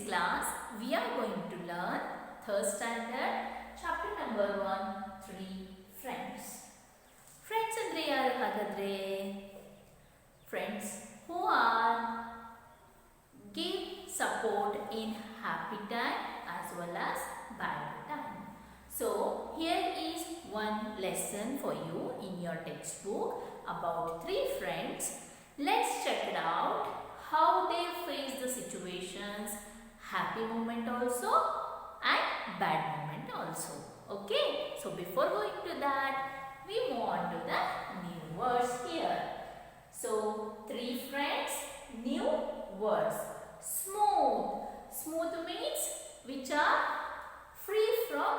class we are going to learn third standard chapter number 1 3 friends. Friends andre yaru hagadre? Friends who are give support in happy time as well as bad time. So here is one lesson for you in your textbook about three friends. Let's check it out how they face the situations, happy moment also and bad moment also. Okay, so before going to that, we move on to the new words here. So three friends, new words. Smooth. Smooth means which are free from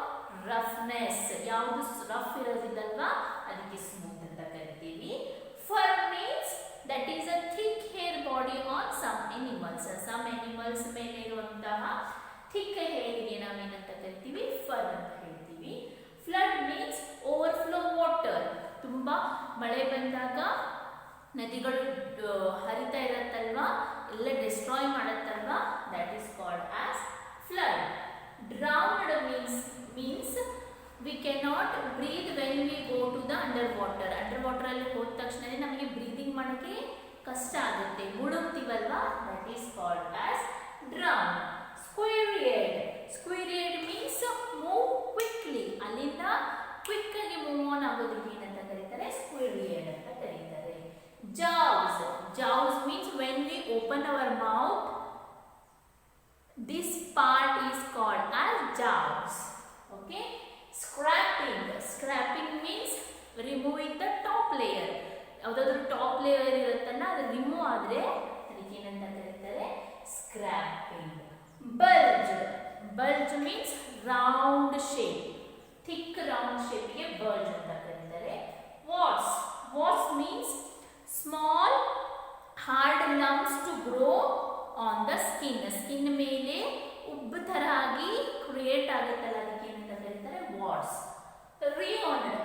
roughness. ಯಾವುದು rough ಇರೋದಿಲ್ಲಲ್ವಾ ಅದಕ್ಕೆ smooth ಅಂತ ಕರಿತೀವಿ. Fur means that is a thick hair body on some animals. Some animals ಮೇಲೆ ಇರುವಂತಹ thick hair ಗೆ ನಾವೇನಂತ ಕರಿತೀವಿ? Fur ಅಂತ ಹೇಳ್ತೀವಿ. Flood means overflow water. ತುಂಬಾ ಮಳೆ ಬಂದಾಗ ನದಿಗಳು ಹರಿತಾ ಇರುತ್ತಲ್ವಾ, ಎಲ್ಲ destroy ಮಾಡುತ್ತಲ್ವಾ, that is called as flood. Drowned means we cannot breathe when we go to the underwater. Underwater ಅಲ್ಲಿ ಹೋದ ತಕ್ಷಣ ನಮಗೆ ಬ್ರೀದಿಂಗ್ ಮಾಡೋಕ್ಕೆ ಕಷ್ಟ ಆಗುತ್ತೆ, ಮುಳುಗ್ತೀವಲ್ವಾ, that is called as drown. Square-eared. Square-eared means move quickly. ಅಲ್ಲಿಂದ ಕ್ವಿಕ್ ಆಗಿ ಮೂವ್ ಆನ್ ಆಗೋದಕ್ಕೆ ಏನಂತ ಕರೀತಾರೆ? Square-eared ಅಂತ ಕರೀತಾರೆ. Jaws. Jaws means when we open our mouth, this part is called as jaws. Okay. Scraping. Scraping means removing the top layer. ಯಾವುದಾದ್ರೂ top layer ಇರುತ್ತಲ್ಲ ಅದು ರಿಮೂವ್ ಆದರೆ ಅದಕ್ಕೆ ಏನಂತ ಕರೀತಾರೆ? Scraping. Bulge. Bulge means round shape. Thick round ಶೇಪ್ಗೆ bulge ಅಂತ ಕರೀತಾರೆ. Warts. Warts means small hard lumps to grow on the skin. Skin ಮೇಲೆ ಉಬ್ಬು ಥರ ಆಗಿ ಕ್ರಿಯೇಟ್ ಆಗುತ್ತಲ್ಲ ಅದಕ್ಕೆ ಏನಂತ ಕರೀತಾರೆ? Warts. Ruined.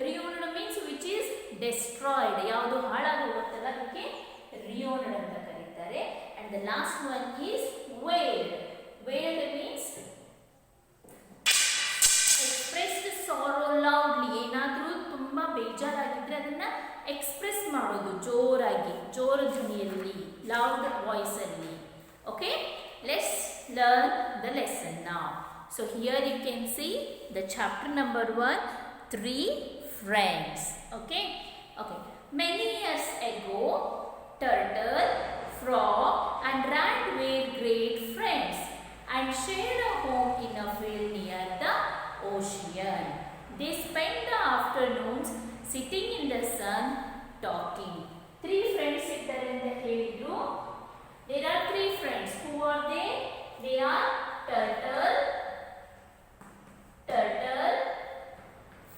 Ruined means which is destroyed. ಯಾವುದು ಹಾಳಾಗಿ ಹೋಗುತ್ತಲ್ಲ ಅದಕ್ಕೆ ರಿಯೋನ್ಡ್ ಅಂತ ಕರೀತಾರೆ. And the last one is wailed. Wailed means expressed ಸಾರೋ loudly. ಏನಾದರೂ ತುಂಬ ಬೇಜಾರಾಗಿದ್ದರೆ ಅದನ್ನು ಎಕ್ಸ್ಪ್ರೆಸ್ ಮಾಡೋದು ಜೋರಾಗಿ, ಜೋರ ಧ್ವನಿಯಲ್ಲಿ, ಲೌಡ್ ವಾಯ್ಸಲ್ಲಿ. Okay, let's learn the lesson now. So here you can see the chapter number 1, 3 friends. Okay. Many years ago, turtle, frog and rat were great friends and shared a home in a field near the ocean. They spent the afternoons sitting in the sun talking. Three friends ಇದ್ದಾರೆ ಅಂತ ಹೇಳಿದ್ರು. There are three friends. Who are they? They are turtle,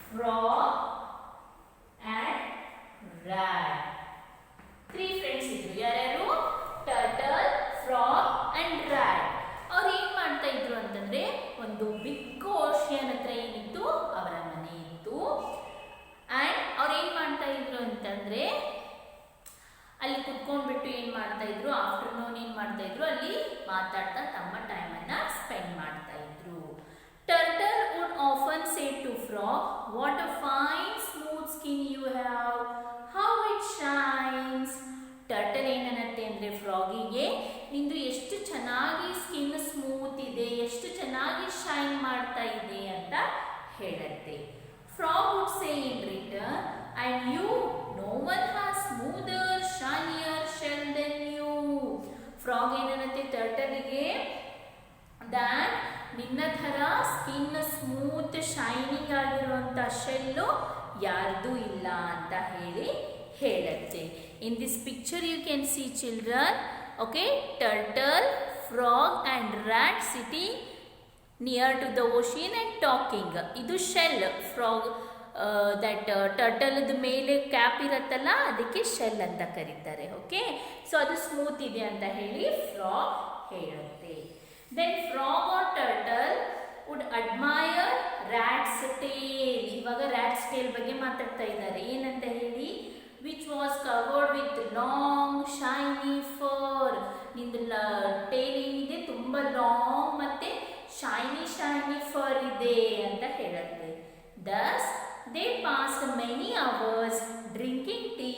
frog and rat. Three friends ಇದ್ರು. ಯಾರ್ಯಾರು? Turtle, frog and rat. ಅವ್ರು ಏನ್ ಮಾಡ್ತಾ ಇದ್ರು ಅಂತಂದ್ರೆ, ಒಂದು ಬಿಗ್ ಓಷಿಯನ್ ಹತ್ರ ಏನಿತ್ತು, ಅವರ ಮನೆ ಇತ್ತು. ಅಂಡ್ ಅವ್ರು ಏನ್ ಮಾಡ್ತಾ ಇದ್ರು ಅಂತಂದ್ರೆ, ಅಲ್ಲಿ ಕುತ್ಕೊಂಡ್ಬಿಟ್ಟು ಏನು ಮಾಡ್ತಾ ಇದ್ರು, ಆಫ್ಟರ್ನೂನ್ ಏನು ಮಾಡ್ತಾ ಇದ್ರು, ಅಲ್ಲಿ ಮಾತಾಡ್ತಾ ತಮ್ಮ ಟೈಮನ್ನು ಸ್ಪೆಂಡ್ ಮಾಡ್ತಾ ಇದ್ರು. Turtle would often say to frog, what a fine smooth skin you have, how it shines. ಟರ್ಟಲ್ ಏನನ್ನತ್ತೆ ಅಂದರೆ ಫ್ರಾಗಿಗೆ, ನಿಂದು ಎಷ್ಟು ಚೆನ್ನಾಗಿ ಸ್ಕಿನ್ ಸ್ಮೂತ್ ಇದೆ, ಎಷ್ಟು ಚೆನ್ನಾಗಿ ಶೈನ್ ಮಾಡ್ತಾ ಇದೆ ಅಂತ ಹೇಳುತ್ತೆ. Frog would say in return, and you, no one has smoother, shinier shell than you. Frog ಏನನ್ನತ್ತೆ ಟರ್ಟಲ್ಗೆ, that ನಿನ್ನ ಥರ ಸ್ಕಿನ್ ಸ್ಮೂತ್ ಶೈನಿಂಗ್ ಆಗಿರುವಂಥ ಶೆಲ್ಲು ಯಾರ್ದು ಇಲ್ಲ ಅಂತ ಹೇಳುತ್ತೆ. In this picture you can see children, okay, turtle, frog and rat sitting near to the ocean and talking. ಇದು ಶೆಲ್. ಫ್ರಾಗ್ ದಟ್ ಟರ್ಟಲ್ದ ಮೇಲೆ ಕ್ಯಾಪ್ ಇರುತ್ತಲ್ಲ ಅದಕ್ಕೆ ಶೆಲ್ ಅಂತ ಕರೀತಾರೆ. ಓಕೆ, ಸೊ ಅದು ಸ್ಮೂತ್ ಇದೆ ಅಂತ ಹೇಳಿ ಫ್ರಾಗ್ ಹೇಳುತ್ತೆ. Then frog or turtle would admire rat's tail. ಇವಾಗ ರ್ಯಾಟ್ಸ್ ಟೇಲ್ ಬಗ್ಗೆ ಮಾತಾಡ್ತಾ ಇದ್ದಾರೆ. ಏನಂತ ಹೇಳಿ, which was covered with long shiny fur. ನಿಂದು ಟೇಲ್ ಏನಿದೆ ತುಂಬ ಲಾಂಗ್ ಶೈನಿ ಶೈನಿ ಫರ್ ಇದೆ ಅಂತ ಹೇಳುತ್ತೆ. Thus they passed many hours drinking tea,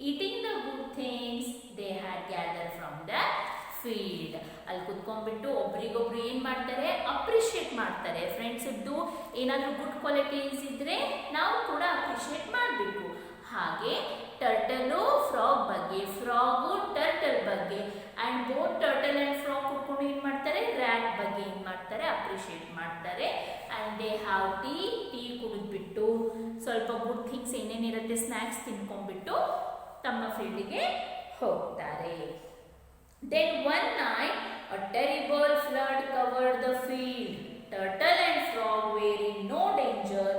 eating the good things they had gather from the field. ಅಲ್ಲಿ ಕುತ್ಕೊಂಡ್ಬಿಟ್ಟು ಒಬ್ರಿಗೊಬ್ರು ಏನು ಮಾಡ್ತಾರೆ, ಅಪ್ರಿಷಿಯೇಟ್ ಮಾಡ್ತಾರೆ. ಫ್ರೆಂಡ್ಸಿದ್ದು ಏನಾದರೂ ಗುಡ್ ಕ್ವಾಲಿಟೀಸ್ ಇದ್ದರೆ ನಾವು ಕೂಡ ಅಪ್ರಿಷಿಯೇಟ್ ಮಾಡಬೇಕು. ಹಾಗೆ ಟರ್ಟಲು ಫ್ರಾಗ್ ಬಗ್ಗೆ, ಫ್ರಾಗು ಟರ್ಟಲ್ ಬಗ್ಗೆ, and both turtle and frog ಕುತ್ಕೊಂಡು ಏನು ಮಾಡ್ತಾರೆ, ರ್ಯಾಟ್ ಬಗ್ಗೆ ಏನು ಮಾಡ್ತಾರೆ, ಅಪ್ರಿಷಿಯೇಟ್ ಮಾಡ್ತಾರೆ. ಆ್ಯಂಡ್ ದೇ ಹ್ಯಾವ್ ಟೀ ಕುಡಿದ್ಬಿಟ್ಟು ಸ್ವಲ್ಪ ಗುಡ್ ಥಿಂಗ್ಸ್ ಏನೇನಿರುತ್ತೆ ಸ್ನ್ಯಾಕ್ಸ್ ತಿನ್ಕೊಂಡ್ಬಿಟ್ಟು ತಮ್ಮ ಫೀಲ್ಡಿಗೆ ಹೋಗ್ತಾರೆ. Then one night a terrible flood covered the field. Turtle and frog were in no danger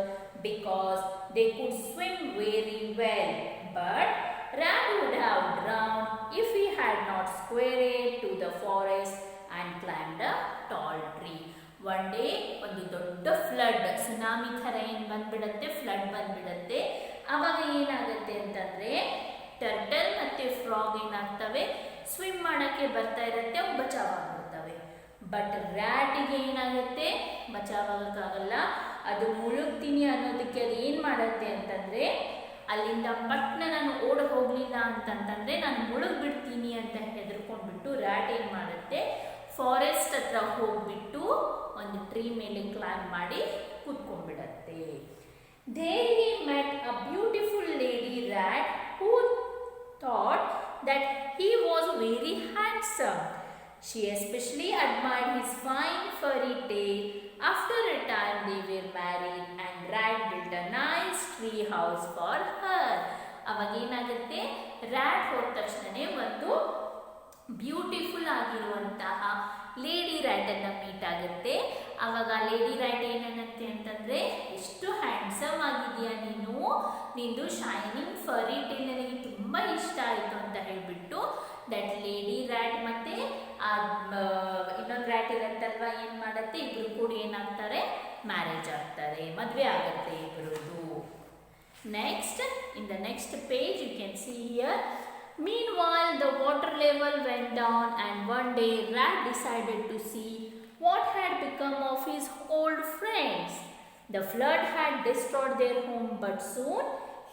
because they could swim very well. But rat would have drowned if he had not scurried to the forest and climbed a tall tree. One day ಒಂದು ದೊಡ್ಡ flood, tsunami ಥರ ಏನು ಬಂದ್ಬಿಡತ್ತೆ, flood ಬಂದ್ಬಿಡತ್ತೆ. ಆವಾಗ ಏನಾಗುತ್ತೆ ಅಂತಂದರೆ turtle ಮತ್ತು frog ಏನಾಗ್ತವೆ, swim ಮಾಡೋಕ್ಕೆ ಬರ್ತಾ ಇರುತ್ತೆ, ಅವು ಬಚಾವಾಗ್ಬಿಡ್ತವೆ. ಬಟ್ ರ್ಯಾಟಿಗೆ ಏನಾಗುತ್ತೆ, ಬಚಾವಾಗಕ್ಕಾಗಲ್ಲ. ಅದು ಮುಳುಗ್ತೀನಿ ಅನ್ನೋದಕ್ಕೆ ಅದು ಏನು ಮಾಡುತ್ತೆ ಅಂತಂದರೆ, ಅಲ್ಲಿಂದ ಪಟ್ನ ನಾನು ಓಡಿ ಹೋಗಲಿಲ್ಲ ಅಂತಂತಂದರೆ ನಾನು ಮುಳುಗ್ಬಿಡ್ತೀನಿ ಅಂತ ಹೆದರ್ಕೊಂಡ್ಬಿಟ್ಟು ರ್ಯಾಟ್ ಏನು ಮಾಡುತ್ತೆ, ಫಾರೆಸ್ಟ್ ಹತ್ರ ಹೋಗ್ಬಿಟ್ಟು ಒಂದು ಟ್ರೀ ಮೇಲೆ ಕ್ಲೈಂಬ್ ಮಾಡಿ ಕೂತ್ಕೊಂಡ್ಬಿಡತ್ತೆ. There he met a beautiful lady rat who thought that he was very handsome. She especially admired his fine furry tail. After a time they were married and rat built a nice tree house for her. ಅವಾಗ ಏನಾಗುತ್ತೆ, rat ಹೋದ ತಕ್ಷಣನೇ ಒಂದು beautiful ಆಗಿರುವಂತಹ lady ರ್ಯಾಟನ್ನು meet ಆಗುತ್ತೆ. ಆವಾಗ lady rat ಏನನ್ನತ್ತೆ ಅಂತಂದರೆ, ಎಷ್ಟು ಹ್ಯಾಂಡ್ಸಮ್ ಆಗಿದೆಯಾ ನೀನು, ನಿಂದು ಶೈನಿಂಗ್ ಫರಿ ಟೇಲ್ ನನಗೆ ತುಂಬ ಇಷ್ಟ ಆಯಿತು ಅಂತ ಹೇಳಿಬಿಟ್ಟು ದಟ್ ಲೇಡಿ ರ್ಯಾಟ್ ಮತ್ತು ಇನ್ನೊಂದು ರ್ಯಾಟ್ ಇರುತ್ತಲ್ವ ಏನು ಮಾಡುತ್ತೆ, ಇಬ್ಬರು ಕೂಡ ಏನಾಗ್ತಾರೆ, ಮ್ಯಾರೇಜ್ ಆಗ್ತಾರೆ, ಮದುವೆ ಆಗುತ್ತೆ ಇಬ್ಬರದು. Next in the next page you can see here, meanwhile the water level went down and one day rat decided to see what had become of his old friends. The flood had destroyed their home, but soon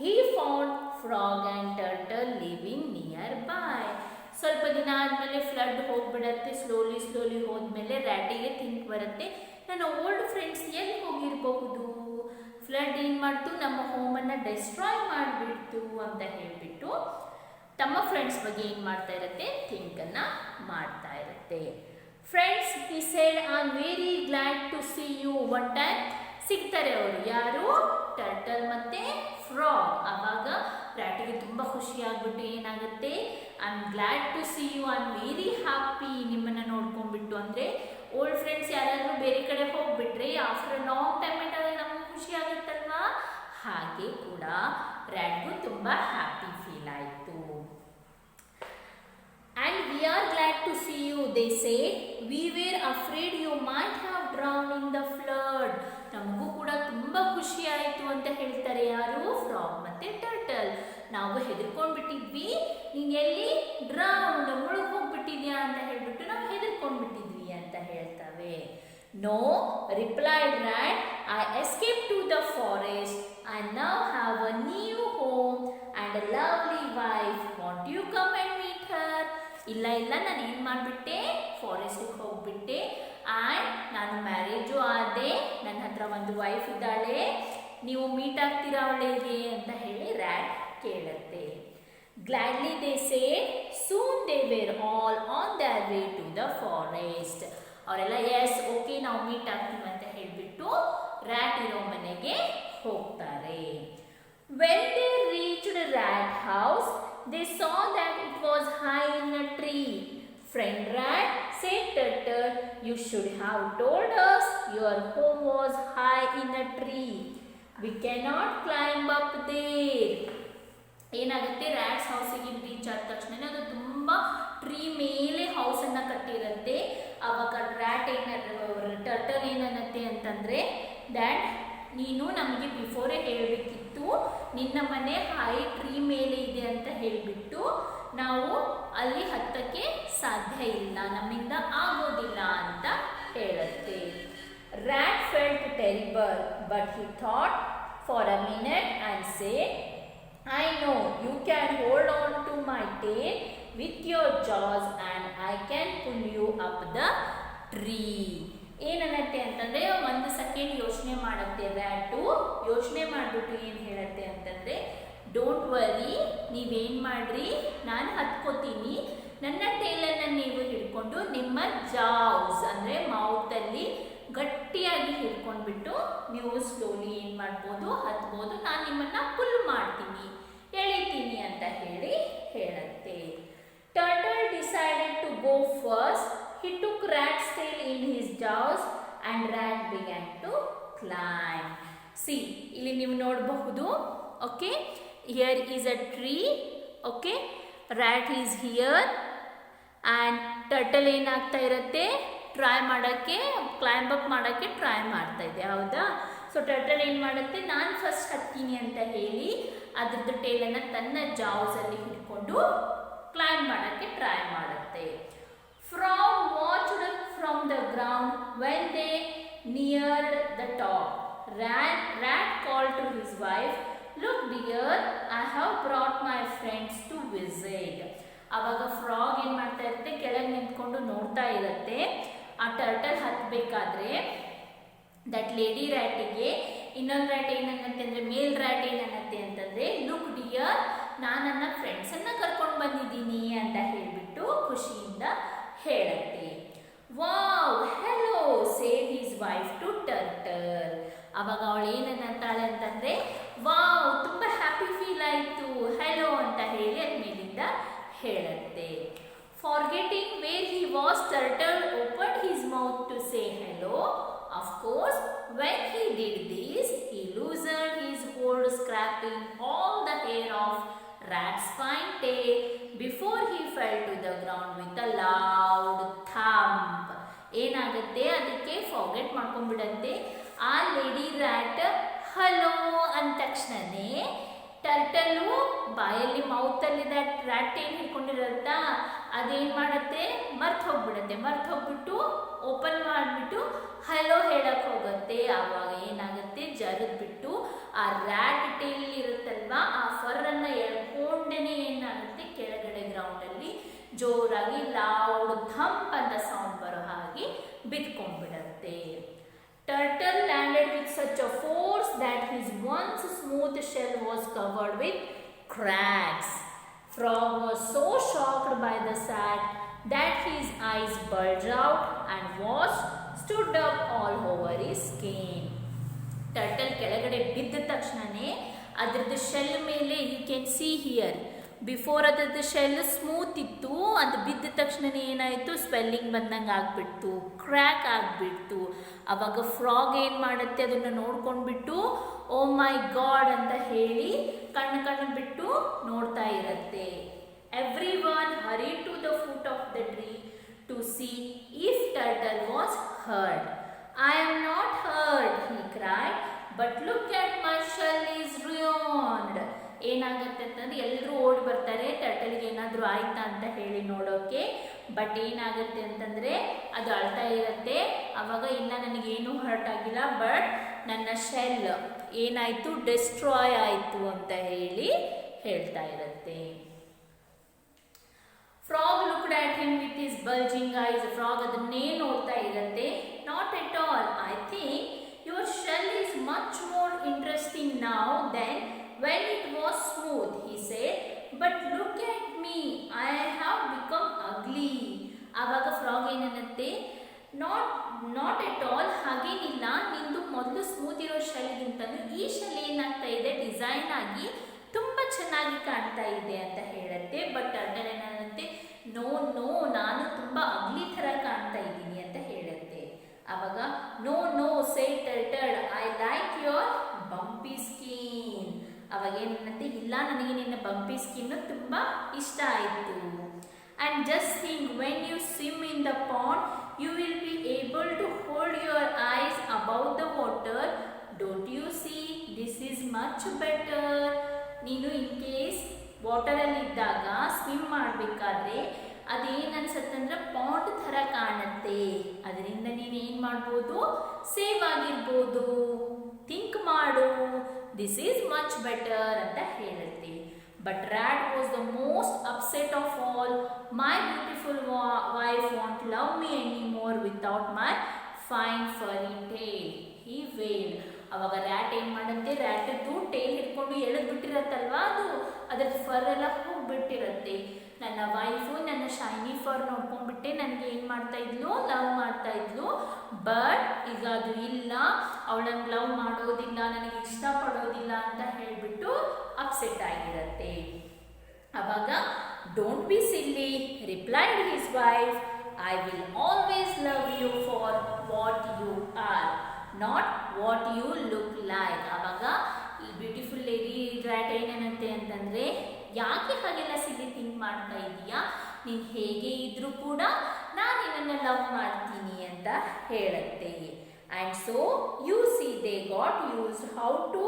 he found frog and turtle living nearby. ಸ್ವಲ್ಪ ದಿನ ಆದಮೇಲೆ flood ಹೋಗ್ಬಿಡತ್ತೆ, slowly ಹೋದ್ಮೇಲೆ ರ್ಯಾಟಿಗೆ think ಬರುತ್ತೆ, ನನ್ನ old friends ಎಲ್ಲಿ ಹೋಗಿರಬಹುದು, flood ಏನು ಮಾಡ್ತು, ನಮ್ಮ ಹೋಮನ್ನು ಡೆಸ್ಟ್ರಾಯ್ ಮಾಡಿಬಿಡ್ತು ಅಂತ ಹೇಳಿಬಿಟ್ಟು ತಮ್ಮ ಫ್ರೆಂಡ್ಸ್ ಬಗ್ಗೆ ಏನು ಮಾಡ್ತಾ ಇರುತ್ತೆ, ಥಿಂಕನ್ನು ಮಾಡ್ತಾ ಇರುತ್ತೆ. Friends he said I'm very glad to see you. One time ಸಿಗ್ತಾರೆ ಅವರು, ಯಾರು, ಟರ್ಟಲ್ ಮತ್ತು ಫ್ರಾಗ್. ಆವಾಗ ರ್ಯಾಟಿಗೆ ತುಂಬ ಖುಷಿ ಆಗ್ಬಿಟ್ಟು ಏನಾಗುತ್ತೆ, I am glad to see you, I am very happy ನಿಮ್ಮನ್ನು ನೋಡ್ಕೊಂಡ್ಬಿಟ್ಟು. ಅಂದರೆ ಓಲ್ಡ್ ಫ್ರೆಂಡ್ಸ್ ಯಾರಾದರೂ ಬೇರೆ ಕಡೆ ಹೋಗ್ಬಿಟ್ರೆ ಆಫ್ಟರ್ ಲಾಂಗ್ ಟೈಮ್ ಆದಾಗ ನಮ್ಗೆ ಖುಷಿ ಆಗುತ್ತಲ್ವಾ, ಹಾಗೆ ಕೂಡ ರ್ಯಾಟ್ಗೂ ತುಂಬ ಹ್ಯಾಪಿ ಫೀಲ್ ಆಯಿತು. And we are glad to see you, they say. We were afraid you might have drowned in the flood. ನಮಗೂ ಕೂಡ ತುಂಬ ಖುಷಿ ಆಯಿತು ಅಂತ ಹೇಳ್ತಾರೆ ಯಾರು, ಫ್ರಾಗ್ ಮತ್ತು ಟರ್ಟಲ್. ನಾವು ಹೆದರ್ಕೊಂಡ್ಬಿಟ್ಟಿದ್ವಿ, ನೀನು ಎಲ್ಲಿ ಡ್ರೌಂಡ್ ಮುಳುಗಿ ಹೋಗ್ಬಿಟ್ಟಿದ್ಯಾ ಅಂತ ಹೇಳ್ಬಿಟ್ಟು ನಾವು ಹೆದರ್ಕೊಂಡ್ಬಿಟ್ಟಿದ್ವಿ ಅಂತ ಹೇಳ್ತವೆ. No, replied rat, I escaped to the forest. I now have a new home and a lovely wife. Want you come and meet her? ಇಲ್ಲ ನಾನು ಏನು ಮಾಡಿಬಿಟ್ಟೆ, ಫಾರೆಸ್ಟಿಗೆ ಹೋಗ್ಬಿಟ್ಟೆ, ಆ್ಯಂಡ್ ನಾನು ಮ್ಯಾರೇಜು ಆದೆ, ನನ್ನ ಹತ್ರ ಒಂದು ವೈಫ್ ಇದ್ದಾಳೆ, ನೀವು ಮೀಟ್ ಆಗ್ತೀರಾ ಅವಳಿಗೆ ಅಂತ ಹೇಳಿ ರ್ಯಾಟ್ ಕೇಳುತ್ತೆ. Gladly they said, soon they were all on their way to the forest. ಅವರೆಲ್ಲ ಎಸ್ ಓಕೆ ನಾವು ಮೀಟ್ ಆಗ್ತೀವಿ ಅಂತ ಹೇಳಿಬಿಟ್ಟು ರ್ಯಾಟ್ ಇರೋ ಮನೆಗೆ ಹೋಗ್ತಾರೆ. When they reached rat house, they saw that it was high in a tree. Friend rat, said turtle, you should have told us your home was high in a tree. We cannot climb up there. ಏನಾಗುತ್ತೆ, rats ಹೌಸಿಗೆ reach ಆದ ತಕ್ಷಣ ಅದು ತುಂಬ tree ಮೇಲೆ ಹೌಸನ್ನು ಕಟ್ಟಿರುತ್ತೆ. ಆವಾಗ rat turtle ಏನನ್ನತ್ತೆ ಅಂತಂದರೆ, that ನೀನು ನಮಗೆ ಬಿಫೋರೇ ಹೇಳಬೇಕಿತ್ತು, ನಿನ್ನ ಮನೆ ಹೈ ಟ್ರೀ ಮೇಲೆ ಇದೆ ಅಂತ ಹೇಳಿಬಿಟ್ಟು ನಾವು ಅಲ್ಲಿ ಹತ್ತಕ್ಕೆ ಸಾಧ್ಯ ಇಲ್ಲ, ನಮ್ಮಿಂದ ಆಗೋದಿಲ್ಲ ಅಂತ ಹೇಳುತ್ತೆ. rat felt terrible but he thought for a minute and said, I know you can hold on to my tail with your jaws and I can pull you up the tree. ಏನನ್ನತ್ತೆ ಅಂತಂದರೆ ಒಂದು second ಯೋಚನೆ ಮಾಡುತ್ತೆ ರ್ಯಾಟು. ಯೋಚನೆ ಮಾಡಿಬಿಟ್ಟು ಏನು ಹೇಳುತ್ತೆ ಅಂತಂದರೆ, don't worry, ನೀವೇನು ಮಾಡ್ರಿ, ನಾನು ಹತ್ಕೋತೀನಿ, ನನ್ನ ಟೇಲನ್ನು ನೀವು ಹಿಡ್ಕೊಂಡು ನಿಮ್ಮ ಜಾವ್ಸ್ ಅಂದರೆ ಮೌತಲ್ಲಿ ಗಟ್ಟಿಯಾಗಿ ಹಿಡ್ಕೊಂಡ್ಬಿಟ್ಟು ನೀವು ಸ್ಲೋಲಿ ಏನು ಮಾಡ್ಬೋದು, ಹತ್ಬೋದು, ನಾನು ನಿಮ್ಮನ್ನು ಪುಲ್ ಮಾಡ್ತೀನಿ, ಎಳಿತೀನಿ ಅಂತ ಹೇಳುತ್ತೆ. Turtle decided to go first. He took rat's tail in his jaws and rat began to climb. See, ಇಲ್ಲಿ ನೀವು ನೋಡಬಹುದು. Okay, here is a tree. Okay, rat is here and turtle ಏನಾಗ್ತಾ ಇರುತ್ತೆ, ಟ್ರೈ ಮಾಡೋಕ್ಕೆ, climb up ಮಾಡೋಕ್ಕೆ try ಮಾಡ್ತಾ ಇದೆ, ಹೌದಾ? ಸೊ ಟರ್ಟಲ್ ಏನು ಮಾಡುತ್ತೆ, ನಾನು ಫಸ್ಟ್ ಹತ್ತೀನಿ ಅಂತ ಹೇಳಿ ಅದ್ರದ್ದು ಟೇಲನ್ನು ತನ್ನ ಜಾವ್ಸಲ್ಲಿ ಹಿಡ್ಕೊಂಡು ಕ್ಲೈಂಬ್ ಮಾಡೋಕ್ಕೆ ಟ್ರೈ ಮಾಡುತ್ತೆ. Frog watched from the ground when they neared the top. Rat called to his wife, look dear, I have brought my friends to visit. ಆವಾಗ ಫ್ರಾಗ್ ಏನು ಮಾಡ್ತಾ ಇರುತ್ತೆ, ಕೆಳಗೆ ನಿಂತ್ಕೊಂಡು ನೋಡ್ತಾ ಇರುತ್ತೆ. ಆ ಟರ್ಟಲ್ ಹತ್ತಬೇಕಾದ್ರೆ ದಟ್ ಲೇಡಿ ರ್ಯಾಟಿಗೆ ಇನ್ನೊಂದು ರ್ಯಾಟ್ ಏನನ್ನತ್ತೆ ಅಂದರೆ, ಮೇಲ್ ರ್ಯಾಟ್ ಏನನ್ನತ್ತೆ ಅಂತಂದರೆ, ಲುಕ್ ಡಿಯರ್, ನಾನು ನನ್ನ ಫ್ರೆಂಡ್ಸನ್ನು ಕರ್ಕೊಂಡು ಬಂದಿದ್ದೀನಿ ಅಂತ ಹೇಳಿಬಿಟ್ಟು ಖುಷಿಯಿಂದ ಹೇಳುತ್ತೆ. Wow, hello, said his wife to turtle. ಅವಾಗ ಅವಳು ಏನನ್ನಂತಾಳೆ ಅಂತಂದರೆ, ವಾವ್, ತುಂಬ ಹ್ಯಾಪಿ ಫೀಲ್ ಆಯಿತು, ಹೆಲೋ ಅಂತ ಹೇಳಿ ಅದ ಮೇಲಿಂದ ಹೇಳುತ್ತೆ. Forgetting where he was, turtle opened his mouth to say hello. Of course, when he did this, he loosened his hold, scraping all the hair off rat's fine tail before he fell to the ground with a loud thump. ಏನಾಗುತ್ತೆ, ಅದಕ್ಕೆ forget ಮಾಡ್ಕೊಂಡ್ಬಿಡತ್ತೆ. ಆ lady rat hello ಅಂದ ತಕ್ಷಣನೇ ಟರ್ಟಲು ಬಾಯಲ್ಲಿ ಮೌತಲ್ಲಿದ್ದ rat ಏನು ಹಿಡ್ಕೊಂಡಿರತ್ತಾ ಅದೇನು ಮಾಡುತ್ತೆ, ಮರ್ತು ಹೋಗ್ಬಿಟ್ಟು ಓಪನ್ ಮಾಡಿಬಿಟ್ಟು ಹಲೋ ಹೇಳಕ್ಕೆ ಹೋಗುತ್ತೆ. ಆವಾಗ ಏನಾಗುತ್ತೆ, ಜರಿದ್ಬಿಟ್ಟು ಆ ರ್ಯಾಟ್ ಟೇಲ್ ಇರುತ್ತಲ್ವಾ, ಆ ಫರ್ರನ್ನು ಎಳ್ಕೊಂಡೇ ಏನಾಗುತ್ತೆ, ಕೆಳಗಡೆ ಗ್ರೌಂಡಲ್ಲಿ ಜೋರಾಗಿ ಲೌಡ್ ಥಂಪ್ ಅಂತ ಸೌಂಡ್ ಬರೋ ಹಾಗೆ ಬಿದ್ಕೊಂಡ್ಬಿಡತ್ತೆ. Turtle landed with such a force that his once smooth shell was covered with cracks. Frog was so shocked by the sight that his eyes bulged out and stood up all over his skin. Turtle ಕೆಳಗಡೆ ಬಿದ್ದ ತಕ್ಷಣನೇ ಅದರದ್ದು shell ಮೇಲೆ you can see here, before ಅದರದ್ದು shell smooth ಇತ್ತು, ಅದು ಬಿದ್ದ ತಕ್ಷಣನೇ ಏನಾಯಿತು, ಸ್ವೆಲ್ಲಿಂಗ್ ಬಂದಂಗೆ ಆಗಿಬಿಡ್ತು, ಕ್ರ್ಯಾಕ್ ಆಗಿಬಿಡ್ತು. ಆವಾಗ ಫ್ರಾಗ್ ಏನು ಮಾಡುತ್ತೆ, ಅದನ್ನು ನೋಡ್ಕೊಂಡ್ಬಿಟ್ಟು ಓ ಮೈ ಗಾಡ್ ಅಂತ ಹೇಳಿ ಕಣ್ಣು ಬಿಟ್ಟು ನೋಡ್ತಾ ಇರುತ್ತೆ. Every one hurry to the foot of the tree to see if turtle was hurt. I am not hurt, he cried, but look at my shell is ruined. ಏನಾಗುತ್ತೆ ಅಂತಂದ್ರೆ ಎಲ್ಲರೂ ಓಡಿ ಬರ್ತಾರೆ ಟರ್ಟಲ್ಗೆ ಏನಾದರೂ ಆಯ್ತಾ ಅಂತ ಹೇಳಿ ನೋಡೋಕ್ಕೆ. ಬಟ್ ಏನಾಗುತ್ತೆ ಅಂತಂದರೆ ಅದು ಅಳ್ತಾ ಇರುತ್ತೆ. ಆವಾಗ ಇಲ್ಲ, ನನಗೇನು ಹರ್ಟ್ ಆಗಿಲ್ಲ, ಬಟ್ ನನ್ನ ಶೆಲ್ ಏನಾಯಿತು, ಡಿಸ್ಟ್ರಾಯ್ ಆಯಿತು ಅಂತ ಹೇಳಿ ಹೇಳ್ತಾ ಇರುತ್ತೆ. Frog looked at him with his bulging eyes. Frog ಅದನ್ನೇ ನೋಡ್ತಾ ಇರುತ್ತೆ. Not at all, I think your shell is much more interesting now than when it was smooth, he said, but look at me, I have become ugly. ಆವಾಗ frog ಏನನ್ನತ್ತೆ, not at all, ಹಾಗೇನಿಲ್ಲ, ನಿಂದು ಮೊದಲು smooth ಇರೋ ಶೆಲ್ಗಿಂತಲೂ ಈ shell ಏನಾಗ್ತಾ ಇದೆ, design ಆಗಿ ತುಂಬ ಚೆನ್ನಾಗಿ ಕಾಣ್ತಾ ಇದೆ ಅಂತ ಹೇಳುತ್ತೆ. ಬಟ್ ಟರ್ಟಲ್ ಏನನ್ನತ್ತೆ, ನೋ, ನಾನು ತುಂಬ ಅಗ್ಲಿ ಥರ ಕಾಣ್ತಾ ಇದ್ದೀನಿ ಅಂತ ಹೇಳುತ್ತೆ. ಆವಾಗ no say turtle, I like your bumpy skin. ಅವಾಗ ಏನಂತೆ, ಇಲ್ಲ, ನನಗೆ ನಿನ್ನ ಬಂಪಿ ಸ್ಕಿನ್ನು ತುಂಬ ಇಷ್ಟ ಆಯಿತು. And just think, when you swim in the pond you will be able to hold your eyes above the water. Don't you see, this is much better. ನೀನು in case ವಾಟರಲ್ಲಿದ್ದಾಗ swim ಮಾಡಬೇಕಾದ್ರೆ ಅದೇನು ಅನ್ಸುತ್ತೆ ಅಂದರೆ pond ಥರ ಕಾಣುತ್ತೆ. ಮಾಡುತ್ತೆ. ಅದರಿಂದ ನೀನು ಏನು ಮಾಡ್ಬೋದು, ಸೇವ್ ಆಗಿರ್ಬೋದು. ಥಿಂಕ್ ಮಾಡು, ದಿಸ್ ಈಸ್ ಮಚ್ ಬೆಟರ್ ಅಂತ ಹೇಳುತ್ತೆ. But rat was the most upset of all. My beautiful wife won't love me anymore without my fine furry tail. He wailed. ಅವಾಗ ರ್ಯಾಟ್ ಏನು ಮಾಡುತ್ತೆ, ರ್ಯಾಟದ್ದು ಟೇಲ್ ಹಿಡ್ಕೊಂಡು ಎಳೆದು ಬಿಟ್ಟಿರತ್ತಲ್ವಾ, ಅದರ ಫರ್ ಎಲ್ಲ ಹೋಗ್ಬಿಟ್ಟಿರತ್ತೆ. ನನ್ನ ವೈಫು ನನ್ನ ಶೈನಿ ಫರ್ ನೋಡ್ಕೊಂಡ್ಬಿಟ್ಟೆ ನನಗೆ ಏನು ಮಾಡ್ತಾ ಇದ್ಲು, ಲವ್ ಮಾಡ್ತಾ ಇದ್ಲು. ಬಟ್ ಈಗ ಅದು ಇಲ್ಲ, ಅವಳನ್ನು ಲವ್ ಮಾಡೋದಿಲ್ಲ, ನನಗೆ ಇಷ್ಟಪಡೋದಿಲ್ಲ ಅಂತ ಹೇಳಿಬಿಟ್ಟು ಅಪ್ಸೆಟ್ ಆಗಿರತ್ತೆ. ಅವಾಗ don't be silly, replied his wife, I will always love you for what you are, not what you look like. ಆವಾಗ ಬ್ಯೂಟಿಫುಲ್ ಲೇಡಿ ರ್ಯಾಟ್ ಏನಂತೆ ಅಂತಂದರೆ, ಯಾಕೆ ಹಾಗೆಲ್ಲ ಸಿಲ್ಲಿ ಥಿಂಕ್ ಮಾಡ್ತಾ ಇದೀಯಾ, ನೀನು ಹೇಗೆ ಇದ್ರೂ ಕೂಡ ನಾನು ನಿನ್ನನ್ನು ಲವ್ ಮಾಡ್ತೀನಿ ಅಂತ ಹೇಳುತ್ತೆ. And so you see they got use how to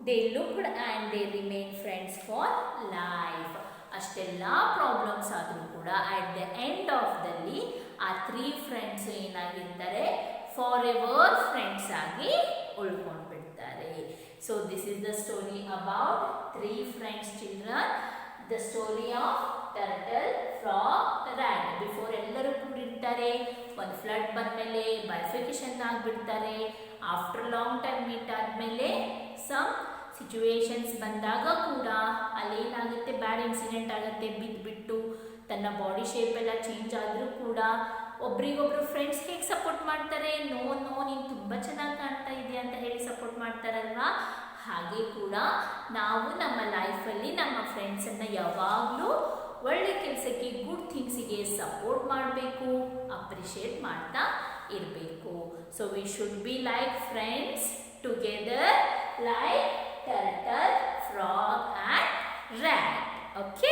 they looked and they remain friends for life. ಅಷ್ಟೆಲ್ಲ ಪ್ರಾಬ್ಲಮ್ಸ್ ಆದರೂ ಕೂಡ ಅಟ್ ದ ಎಂಡ್ ಆಫ್ ದಲ್ಲಿ ಆ 3 ಫ್ರೆಂಡ್ಸ್ ಏನಾಗಿರ್ತಾರೆ, ಫಾರ್ ಎವರ್ ಫ್ರೆಂಡ್ಸ್ ಆಗಿ ಉಳ್ಕೊಂಡ್ಬಿಡ್ತಾರೆ. So this is the story about 3 friends children, the story of turtle, frog, rat. Before ಎಲ್ಲರೂ ಕೂಡಿರ್ತಾರೆ, ಒಂದು ಫ್ಲಡ್ ಬಂದಮೇಲೆ ಬೈಫಿಕೇಶನ್ ಆಗಿಬಿಡ್ತಾರೆ. ಆಫ್ಟರ್ ಲಾಂಗ್ ಟೈಮ್ ಮೀಟ್ ಆದಮೇಲೆ ಸಮ್ ಸಿಚುವೇಶನ್ಸ್ ಬಂದಾಗ ಕೂಡ ಅಲ್ಲೇನಾಗುತ್ತೆ, ಬ್ಯಾಡ್ ಇನ್ಸಿಡೆಂಟ್ ಆಗುತ್ತೆ, ಬಿದ್ದುಬಿಟ್ಟು ತನ್ನ ಬಾಡಿ ಶೇಪ್ ಎಲ್ಲ ಚೇಂಜ್ ಆದರೂ ಕೂಡ ಒಬ್ರಿಗೊಬ್ರು ಫ್ರೆಂಡ್ಸ್ ಹೇಗೆ ಸಪೋರ್ಟ್ ಮಾಡ್ತಾರೆ, ನೋ ನೀನು ತುಂಬ ಚೆನ್ನಾಗಿ ಕಾಣ್ತಾ ಇದೆಯಾ ಅಂತ ಹೇಳಿ ಸಪೋರ್ಟ್ ಮಾಡ್ತಾರಲ್ವಾ, ಹಾಗೆ ಕೂಡ ನಾವು ನಮ್ಮ ಲೈಫಲ್ಲಿ ನಮ್ಮ ಫ್ರೆಂಡ್ಸನ್ನು ಯಾವಾಗಲೂ ಒಳ್ಳೆ ಕೆಲಸಕ್ಕೆ, ಗುಡ್ ಥಿಂಗ್ಸಿಗೆ ಸಪೋರ್ಟ್ ಮಾಡಬೇಕು, ಅಪ್ರಿಷಿಯೇಟ್ ಮಾಡ್ತಾ ಇರಬೇಕು. So we should be like friends together, like turtle, frog and rat. Okay.